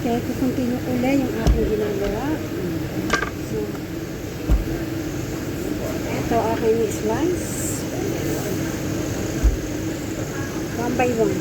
Okay, kukontinue ko ulit yung aking ginagawa. So, ito aking slice. One by one.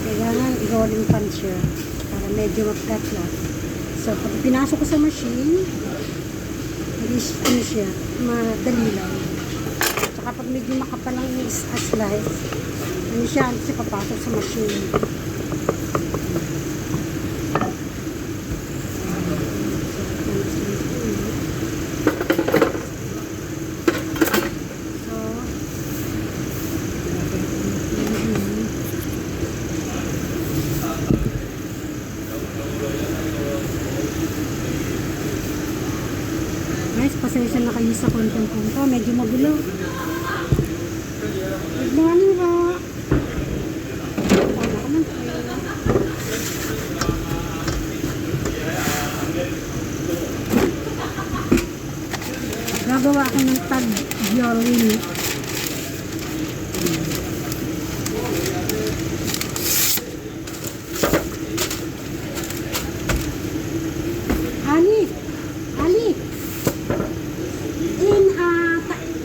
Kailangan i-rolling pan siya para medyo mag-flat. So, pag pinasok ko sa machine, ano siya, madali lang. Saka pag medyo makapalang slice, ano siya papasok sa machine. Guys, pasensya na kayo sa content ko ito. Medyo magulo. Good morning, Ro. Wala ka man tayo. Gagawa ako ng tagliolini.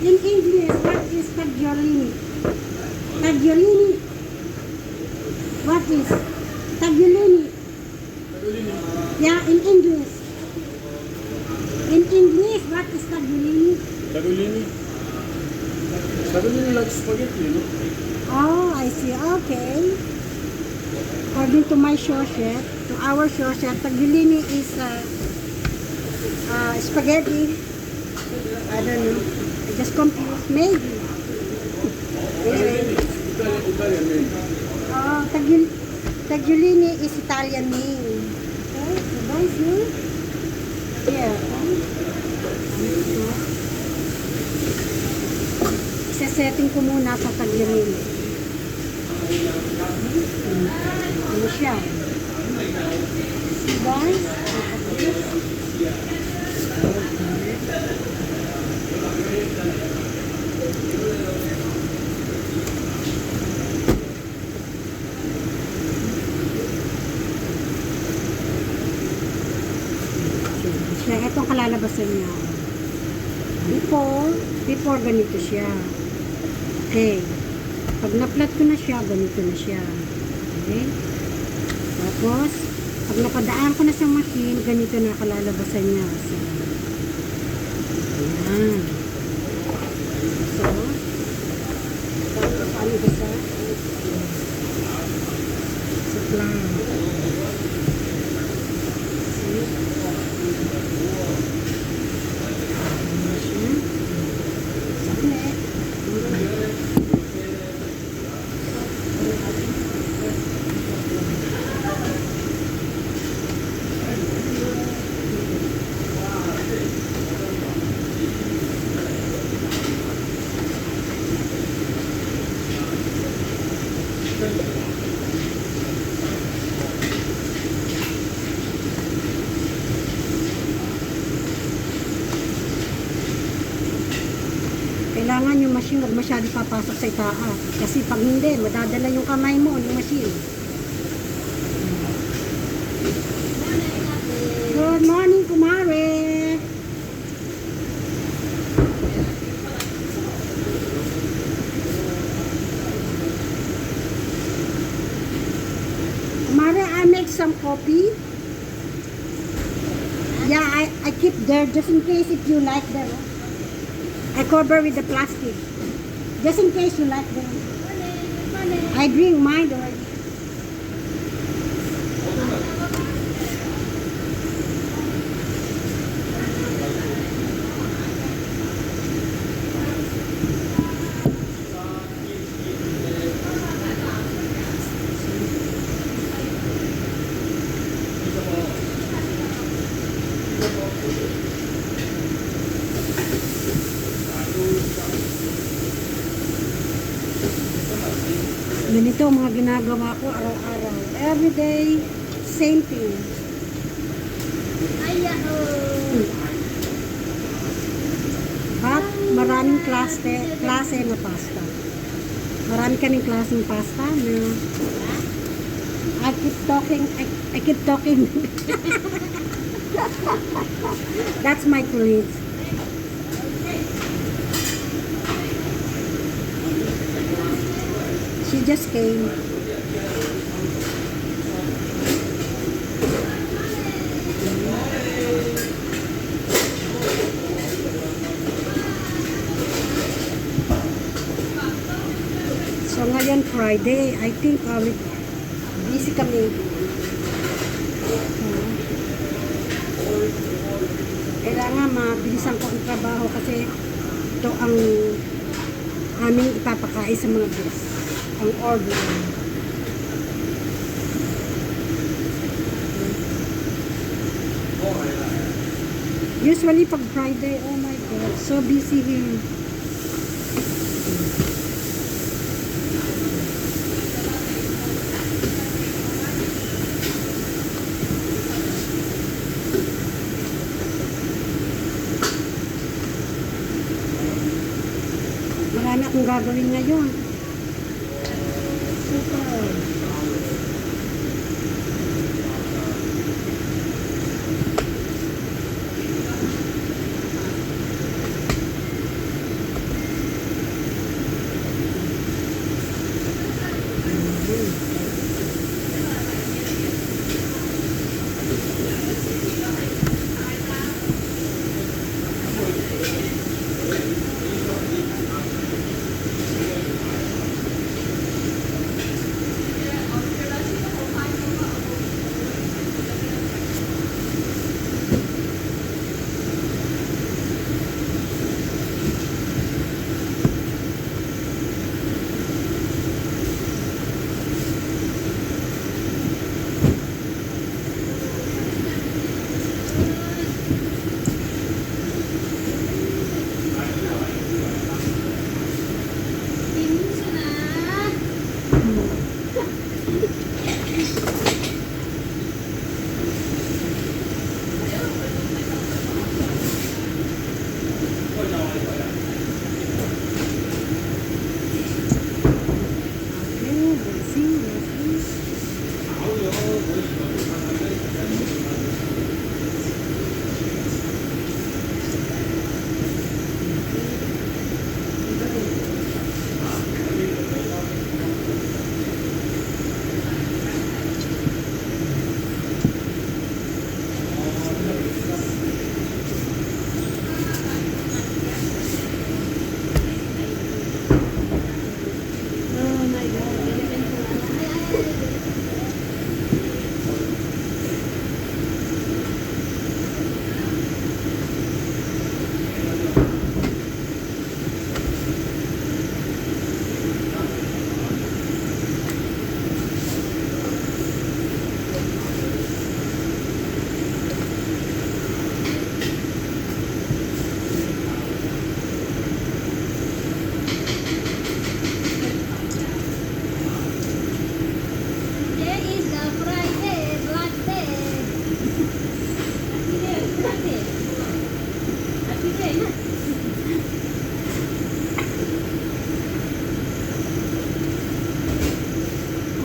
In English, what is tagliolini? Tagliolini. What is tagliolini? Yeah, in English. In English, what is tagliolini? Tagliolini? Tagliolini like spaghetti, you know? Oh, I see. Okay. According to my show chef, to our show chef, tagliolini is spaghetti. I don't know. I just confused. Maybe. Anyway. Italian name. Oh, tagliolini is Italian name. Okay, so guys, here. Isa-setting ko muna sa tagliolini. Ano siya? See guys? Itong kalalabasan niya. Before ganito siya. Okay. Pag na-flat ko na siya, ganito na siya. Okay. Tapos, pag napadaan ko na sa machine, ganito na kalalabasan niya. So, ayan. So, paano ba sa? Sa plan. Kailangan yung machine huwag masyado papasok sa itaas. Kasi pag hindi, madadala yung kamay mo ng machine. Good morning, kumare! Kumare, some coffee. Yeah, I keep there just in case if you like them. I cover with the plastic. Just in case you like them. I drink mine already. Ganito ang mga ginagawa ko araw-araw. Every day, same thing. But maraming klase na pasta. Marami kaming klaseng pasta na I keep talking. That's my colleague. She just came. So ngayon Friday, I think busy kami. Kailangan mabilisan ko ang trabaho kasi ito ang aming ipapakain sa mga guests. Ang order. Usually pag Friday, oh my God, so busy here. Marami akong gagawin ngayon. Super.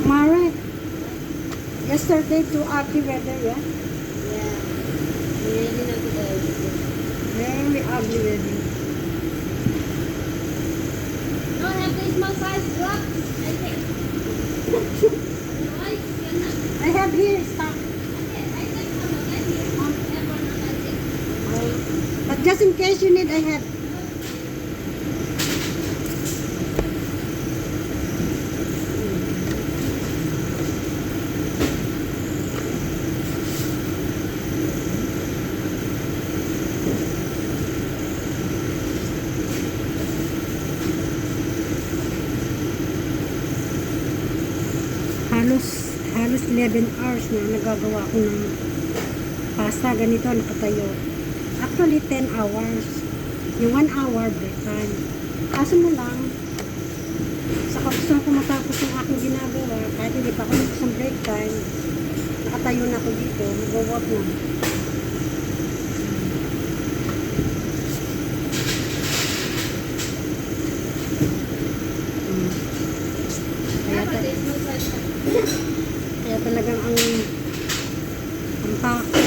Mara, yesterday too ugly weather, yeah? Yeah. Really not good. Very ugly weather. No, have this small size drops, I think. Otherwise, cannot. I have here stock. in case you need, I have. Halos 11 hours na nagagawa ko ng pasta. Ganito, nakatayo. Actually, 10 hours. Yung 1 hour break time. Kaso mo lang, sa gusto ko matapos yung aking ginagawa, kahit hindi pa ako nagpasang break time, nakatayo na ako dito, mag-work na. Kaya talagang ang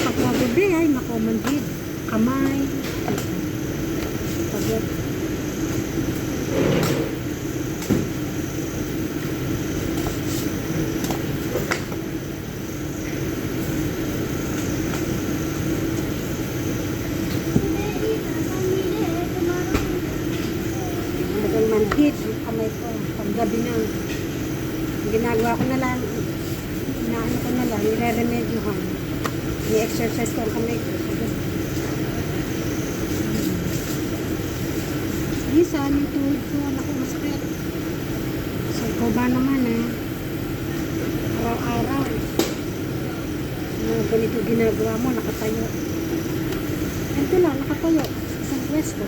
pagkagabi ay nakomandid. Kamay. Pagod. Talagang manhid ang kamay ko. Paggabi na. Ang ginagawa ko na lang, inaano ko na lang, nire-remedyohan. I-exercise ko ang kamay ko. Minsan, yung tuhod ko, naku, masakit. So, ikaw ba naman, araw-araw. Ganito ginagawa mo, nakatayo. Ito lang, nakatayo. Isang pwesto.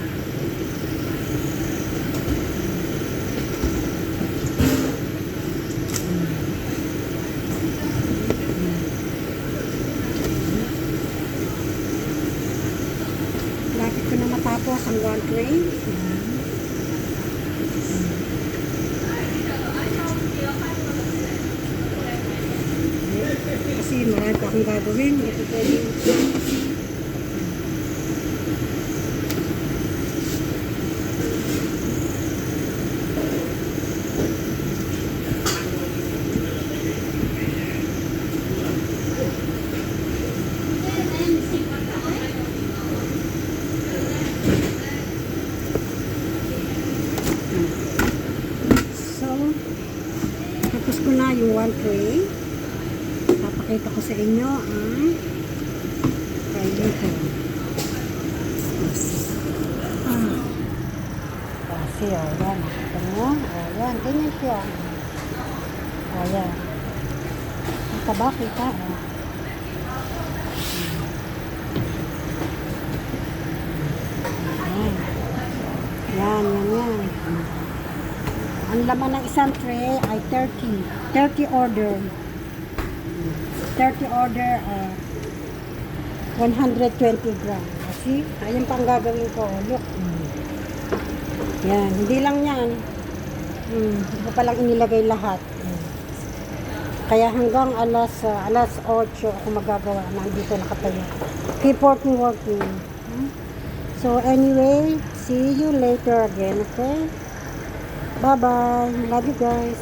Lapit ko na matapos ang 1 tray. Kasi marami pa akong gagawin. Ito pwede. Tapos ko na yung 1 tray. Papakita ko sa inyo ang frying ko. Kasi yan, nakita mo. Yan, ganyan siya. Yan. Mataba kita. Yan. Ang laman ng isang tray ay 30 order. 30 order, 120 gram. See? Ayun pang gagawin ko. Look. Yan. Hindi lang yan. Hindi ko palang inilagay lahat. Kaya hanggang alas 8 ako magagawa. Nandito nakatayo. Keep working. So anyway, see you later again, okay? Bye-bye. Love you guys.